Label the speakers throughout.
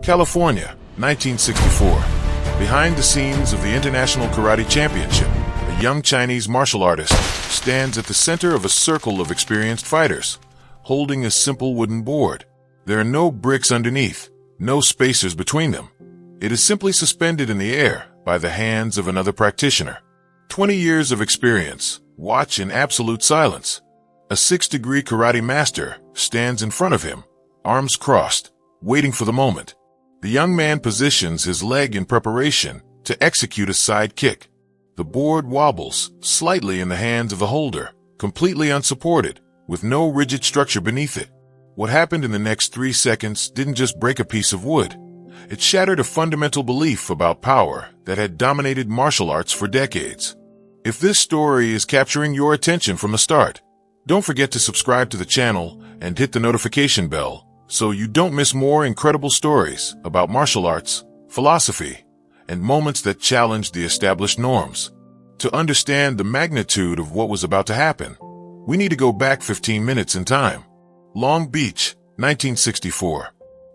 Speaker 1: California, 1964. Behind the scenes of the International Karate Championship, a young Chinese martial artist stands at the center of a circle of experienced fighters, holding a simple wooden board. There are no bricks underneath, no spacers between them. It is simply suspended in the air by the hands of another practitioner. 20 years of experience, watch in absolute silence. A 6-degree karate master stands in front of him, arms crossed, waiting for the moment. The young man positions his leg in preparation to execute a side kick. The board wobbles slightly in the hands of the holder, completely unsupported, with no rigid structure beneath it. What happened in the next 3 seconds didn't just break a piece of wood. It shattered a fundamental belief about power that had dominated martial arts for decades. If this story is capturing your attention from the start, don't forget to subscribe to the channel and hit the notification bell so you don't miss more incredible stories about martial arts, philosophy, and moments that challenge the established norms. To understand the magnitude of what was about to happen, we need to go back 15 minutes in time. Long Beach, 1964.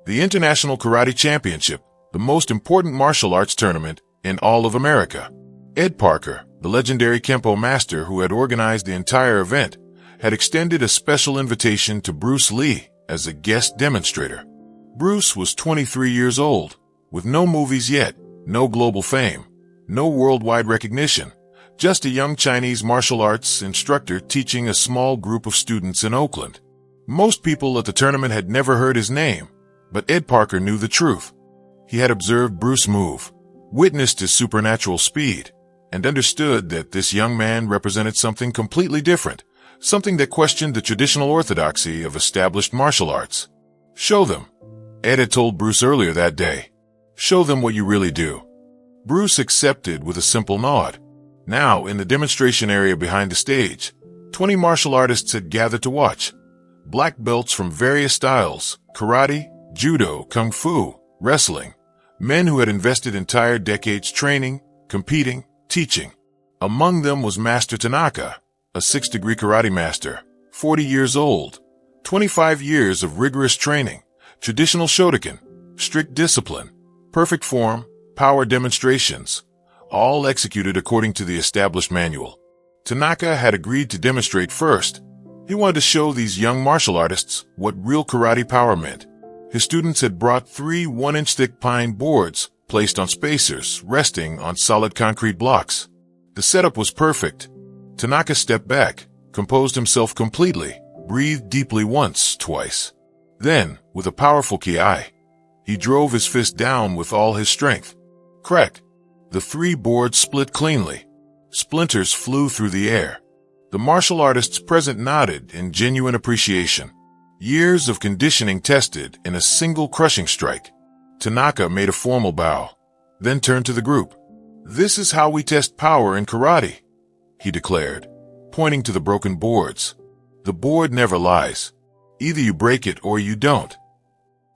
Speaker 1: The International Karate Championship, the most important martial arts tournament in all of America. Ed Parker, the legendary Kempo master who had organized the entire event, had extended a special invitation to Bruce Lee as a guest demonstrator. Bruce was 23 years old, with no movies yet, no global fame, no worldwide recognition, just a young Chinese martial arts instructor teaching a small group of students in Oakland. Most people at the tournament had never heard his name, but Ed Parker knew the truth. He had observed Bruce move, witnessed his supernatural speed, and understood that this young man represented something completely different, something that questioned the traditional orthodoxy of established martial arts. Show them, Ed had told Bruce earlier that day. Show them what you really do. Bruce accepted with a simple nod. Now, in the demonstration area behind the stage, 20 martial artists had gathered to watch. Black belts from various styles, karate, judo, kung fu, wrestling. Men who had invested entire decades training, competing, teaching. Among them was Master Tanaka, a 6-degree karate master, 40 years old, 25 years of rigorous training, traditional Shotokan, strict discipline, perfect form, power demonstrations, all executed according to the established manual. Tanaka had agreed to demonstrate first. He wanted to show these young martial artists what real karate power meant. His students had brought 3 1-inch thick pine boards placed on spacers, resting on solid concrete blocks. The setup was perfect. Tanaka stepped back, composed himself completely, breathed deeply once, twice. Then, with a powerful ki, he drove his fist down with all his strength. Crack! The 3 boards split cleanly. Splinters flew through the air. The martial artists present nodded in genuine appreciation. Years of conditioning tested in a single crushing strike. Tanaka made a formal bow, then turned to the group. "This is how we test power in karate," he declared, pointing to the broken boards. "The board never lies. Either you break it or you don't."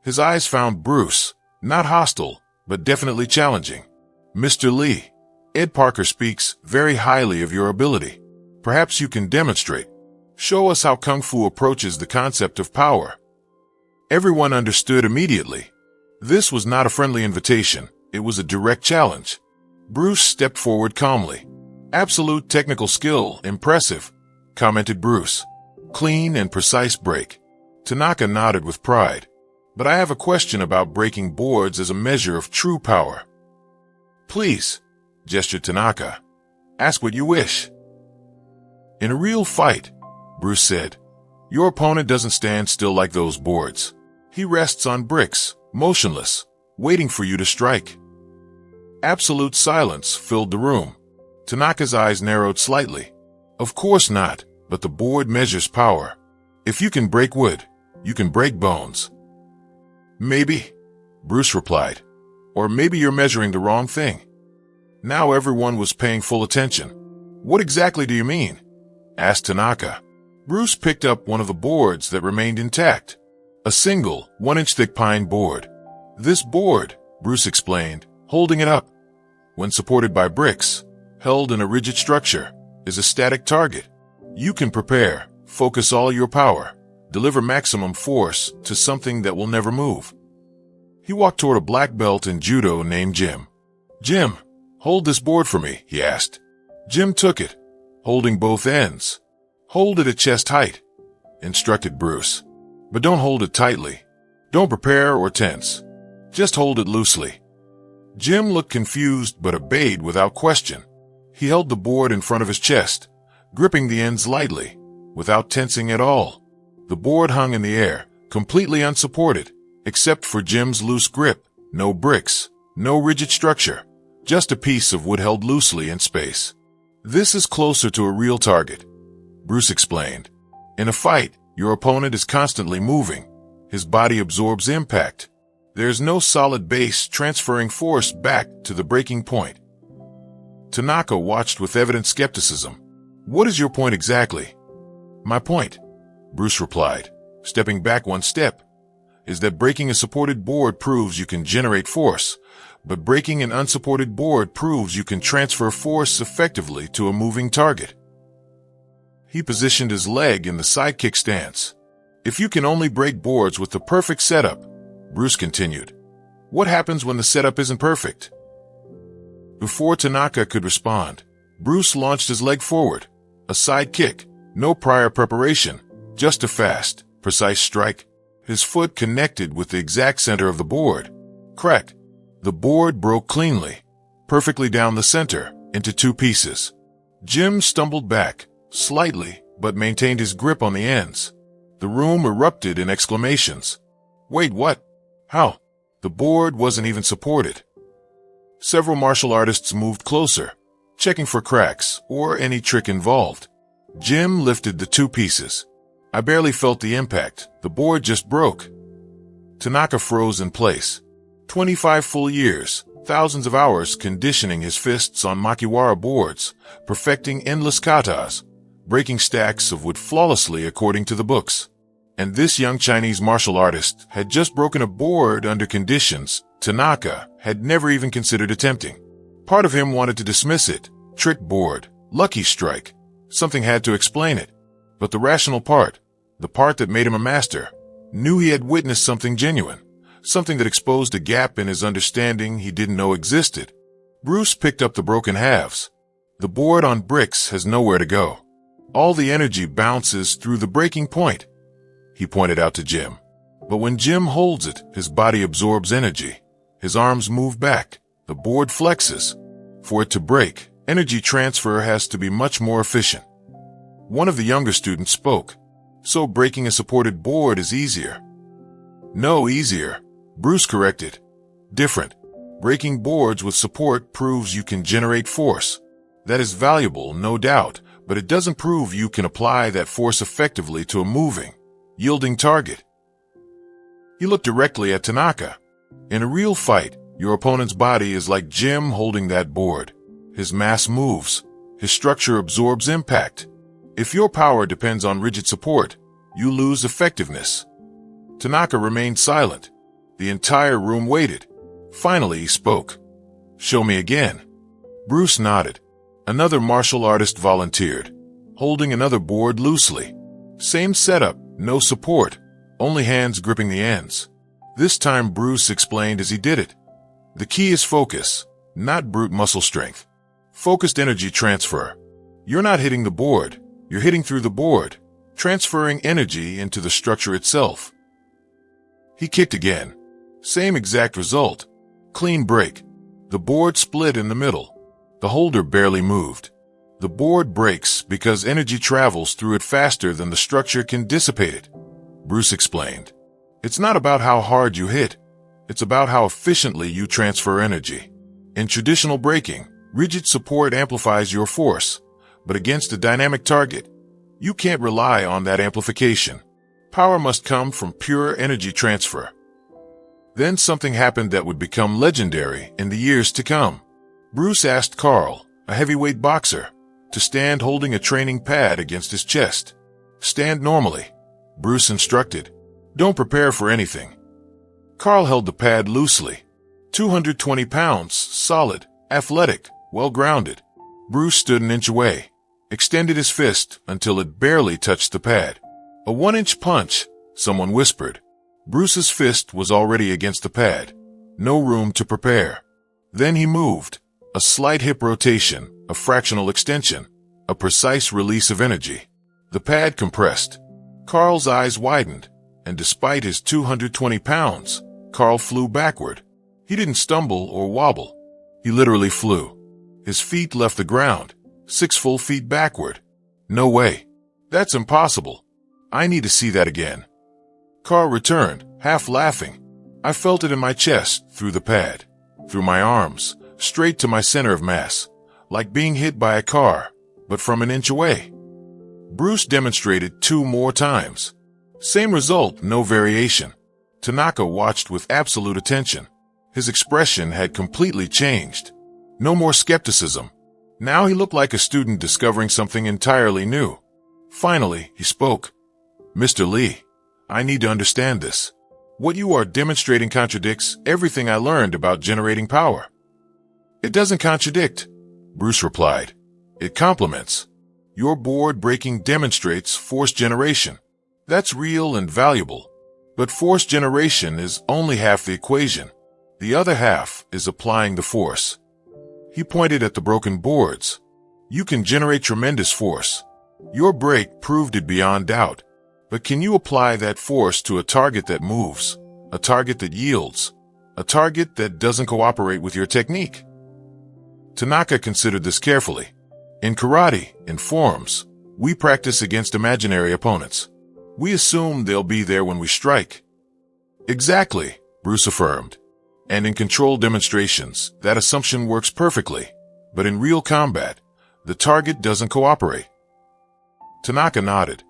Speaker 1: His eyes found Bruce, not hostile, but definitely challenging. "Mr. Lee, Ed Parker speaks very highly of your ability. Perhaps you can demonstrate. Show us how Kung Fu approaches the concept of power." Everyone understood immediately. This was not a friendly invitation. It was a direct challenge. Bruce stepped forward calmly. "Absolute technical skill, impressive," commented Bruce. "Clean and precise break." Tanaka nodded with pride. "But I have a question about breaking boards as a measure of true power." "Please," gestured Tanaka. "Ask what you wish." "In a real fight," Bruce said, "your opponent doesn't stand still like those boards. He rests on bricks, motionless, waiting for you to strike." Absolute silence filled the room. Tanaka's eyes narrowed slightly. "Of course not, but the board measures power. If you can break wood, you can break bones." "Maybe," Bruce replied. "Or maybe you're measuring the wrong thing." Now everyone was paying full attention. "What exactly do you mean?" asked Tanaka. Bruce picked up one of the boards that remained intact. A single, 1-inch thick pine board. "This board," Bruce explained, holding it up, when supported by bricks, held in a rigid structure, is a static target. You can prepare, focus all your power, deliver maximum force to something that will never move. He walked toward a black belt in judo named Jim. "Jim, hold this board for me," he asked. Jim took it, holding both ends. "Hold it at chest height," instructed Bruce. "But don't hold it tightly. Don't prepare or tense. Just hold it loosely." Jim looked confused but obeyed without question. He held the board in front of his chest, gripping the ends lightly, without tensing at all. The board hung in the air, completely unsupported, except for Jim's loose grip. No bricks, no rigid structure, just a piece of wood held loosely in space. "This is closer to a real target," Bruce explained. "In a fight, your opponent is constantly moving. His body absorbs impact. There's no solid base transferring force back to the breaking point." Tanaka watched with evident skepticism. "What is your point exactly?" "My point," Bruce replied, stepping back one step, "is that breaking a supported board proves you can generate force, but breaking an unsupported board proves you can transfer force effectively to a moving target." He positioned his leg in the sidekick stance. "If you can only break boards with the perfect setup," Bruce continued, "what happens when the setup isn't perfect?" Before Tanaka could respond, Bruce launched his leg forward. A side kick, no prior preparation, just a fast, precise strike. His foot connected with the exact center of the board. Crack! The board broke cleanly, perfectly down the center, into two pieces. Jim stumbled back, slightly, but maintained his grip on the ends. The room erupted in exclamations. "Wait, what? How?" The board wasn't even supported. Several martial artists moved closer, checking for cracks or any trick involved. Jim lifted the two pieces. "I barely felt the impact. The board just broke." Tanaka froze in place. 25 full years, thousands of hours conditioning his fists on makiwara boards, perfecting endless katas, breaking stacks of wood flawlessly according to the books. And this young Chinese martial artist had just broken a board under conditions Tanaka had never even considered attempting. Part of him wanted to dismiss it. Trick board, lucky strike. Something had to explain it. But the rational part, the part that made him a master, knew he had witnessed something genuine, something that exposed a gap in his understanding he didn't know existed. Bruce picked up the broken halves. The board on bricks has nowhere to go. All the energy bounces through the breaking point, he pointed out to Jim. But when Jim holds it, his body absorbs energy. His arms move back. The board flexes. For it to break, energy transfer has to be much more efficient. One of the younger students spoke. "So breaking a supported board is easier." "No, easier," Bruce corrected. "Different. Breaking boards with support proves you can generate force. That is valuable, no doubt, but it doesn't prove you can apply that force effectively to a moving, yielding target." He looked directly at Tanaka. "In a real fight, your opponent's body is like Jim holding that board. His mass moves. His structure absorbs impact. If your power depends on rigid support, you lose effectiveness." Tanaka remained silent. The entire room waited. Finally, he spoke. "Show me again." Bruce nodded. Another martial artist volunteered, holding another board loosely. Same setup, no support, only hands gripping the ends. This time Bruce explained as he did it. "The key is focus, not brute muscle strength. Focused energy transfer. You're not hitting the board, you're hitting through the board, transferring energy into the structure itself." He kicked again. Same exact result. Clean break. The board split in the middle. The holder barely moved. The board breaks because energy travels through it faster than the structure can dissipate it, Bruce explained. "It's not about how hard you hit. It's about how efficiently you transfer energy. In traditional breaking, rigid support amplifies your force, but against a dynamic target, you can't rely on that amplification. Power must come from pure energy transfer." Then something happened that would become legendary in the years to come. Bruce asked Carl, a heavyweight boxer, to stand holding a training pad against his chest. "Stand normally," Bruce instructed. "Don't prepare for anything." Carl held the pad loosely. 220 pounds, solid, athletic, well-grounded. Bruce stood an inch away, extended his fist until it barely touched the pad. "A 1-inch punch," someone whispered. Bruce's fist was already against the pad. No room to prepare. Then he moved. A slight hip rotation, a fractional extension, a precise release of energy. The pad compressed. Carl's eyes widened, and despite his 220 pounds, Carl flew backward. He didn't stumble or wobble. He literally flew. His feet left the ground, 6 full feet backward. No way. That's impossible. I need to see that again. Carl returned, half laughing. I felt it in my chest, through the pad, through my arms, straight to my center of mass, like being hit by a car, but from an inch away. Bruce demonstrated 2 more times. Same result, no variation. Tanaka watched with absolute attention. His expression had completely changed. No more skepticism. Now he looked like a student discovering something entirely new. Finally, he spoke. Mr. Lee, I need to understand this. What you are demonstrating contradicts everything I learned about generating power. It doesn't contradict, Bruce replied. It complements. Your board breaking demonstrates force generation. That's real and valuable. But force generation is only half the equation. The other half is applying the force. He pointed at the broken boards. You can generate tremendous force. Your break proved it beyond doubt. But can you apply that force to a target that moves, a target that yields, a target that doesn't cooperate with your technique? Tanaka considered this carefully. In karate, in forms, we practice against imaginary opponents. We assume they'll be there when we strike. Exactly, Bruce affirmed. And in controlled demonstrations, that assumption works perfectly. But in real combat, the target doesn't cooperate. Tanaka nodded.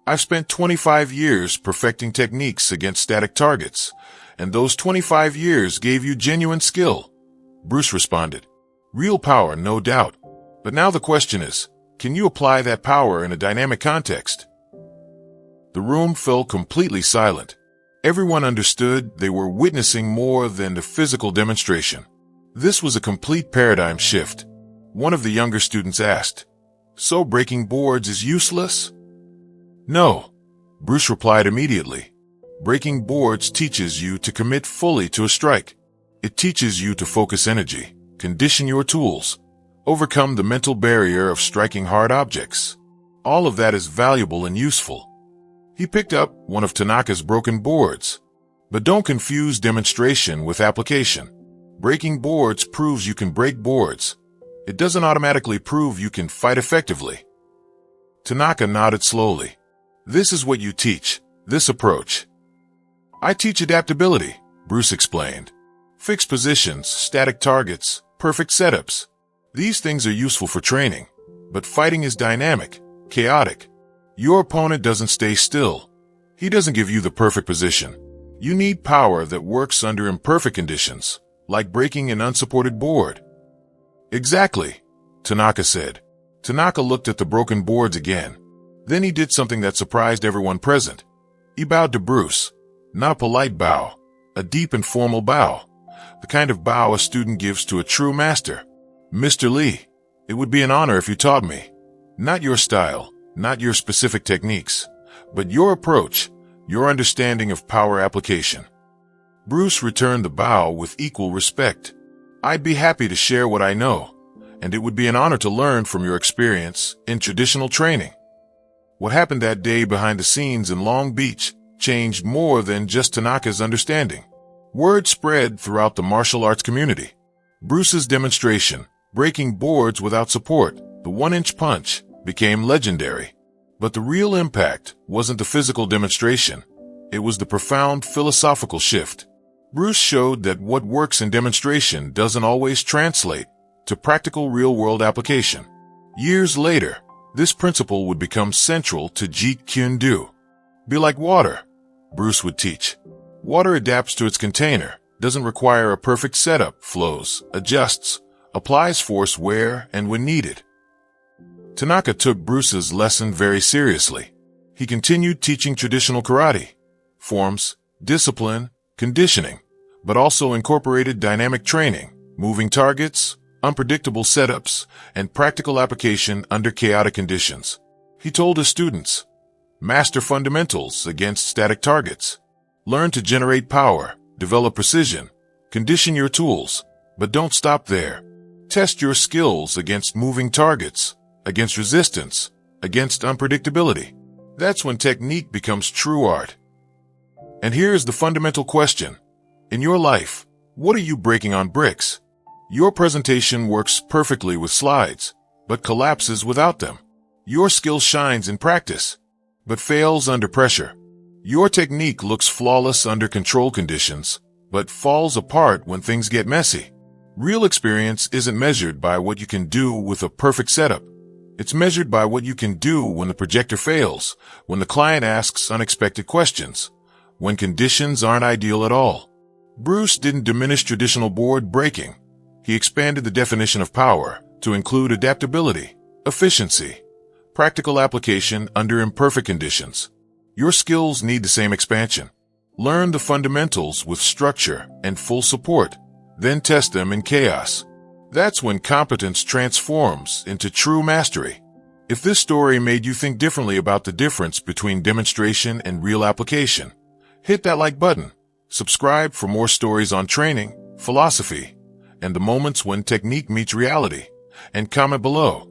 Speaker 1: I've spent 25 years perfecting techniques against static targets, and those 25 years gave you genuine skill. Bruce responded. Real power, no doubt. But now the question is, can you apply that power in a dynamic context? The room fell completely silent. Everyone understood they were witnessing more than the physical demonstration. This was a complete paradigm shift. One of the younger students asked, So breaking boards is useless? No, Bruce replied immediately. Breaking boards teaches you to commit fully to a strike. It teaches you to focus energy, condition your tools, overcome the mental barrier of striking hard objects. All of that is valuable and useful. He picked up one of Tanaka's broken boards. But don't confuse demonstration with application. Breaking boards proves you can break boards. It doesn't automatically prove you can fight effectively. Tanaka nodded slowly. This is what you teach, this approach. I teach adaptability, Bruce explained. Fixed positions, static targets, perfect setups. These things are useful for training, but fighting is dynamic, chaotic. Your opponent doesn't stay still. He doesn't give you the perfect position. You need power that works under imperfect conditions, like breaking an unsupported board. Exactly, Tanaka said. Tanaka looked at the broken boards again. Then he did something that surprised everyone present. He bowed to Bruce. Not a polite bow, a deep and formal bow. The kind of bow a student gives to a true master. Mr. Lee, it would be an honor if you taught me. Not your style, not your specific techniques, but your approach, your understanding of power application. Bruce returned the bow with equal respect. I'd be happy to share what I know, and it would be an honor to learn from your experience in traditional training. What happened that day behind the scenes in Long Beach changed more than just Tanaka's understanding. Word spread throughout the martial arts community. Bruce's demonstration, breaking boards without support, the 1-inch punch, became legendary. But the real impact wasn't the physical demonstration. It was the profound philosophical shift. Bruce showed that what works in demonstration doesn't always translate to practical real-world application. Years later, this principle would become central to Jeet Kune Do. Be like water, Bruce would teach. Water adapts to its container, doesn't require a perfect setup, flows, adjusts, applies force where and when needed. Tanaka took Bruce's lesson very seriously. He continued teaching traditional karate, forms, discipline, conditioning, but also incorporated dynamic training, moving targets, unpredictable setups, and practical application under chaotic conditions. He told his students, master fundamentals against static targets. Learn to generate power, develop precision, Condition your tools, but don't stop there. Test your skills against moving targets, against resistance, against unpredictability. That's when technique becomes true art. And here's the fundamental question. In your life, what are you breaking on bricks? Your presentation works perfectly with slides, but collapses without them. Your skill shines in practice, but fails under pressure. Your technique looks flawless under control conditions, but falls apart when things get messy. Real experience isn't measured by what you can do with a perfect setup. It's measured by what you can do when the projector fails, when the client asks unexpected questions, when conditions aren't ideal at all. Bruce didn't diminish traditional board breaking. He expanded the definition of power to include adaptability, efficiency, practical application under imperfect conditions. Your skills need the same expansion. Learn the fundamentals with structure and full support, then test them in chaos. That's when competence transforms into true mastery. If this story made you think differently about the difference between demonstration and real application, hit that like button, subscribe for more stories on training, philosophy, and the moments when technique meets reality, and comment below.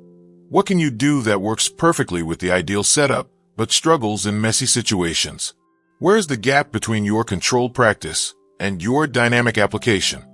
Speaker 1: What can you do that works perfectly with the ideal setup, but struggles in messy situations? Where's the gap between your controlled practice and your dynamic application?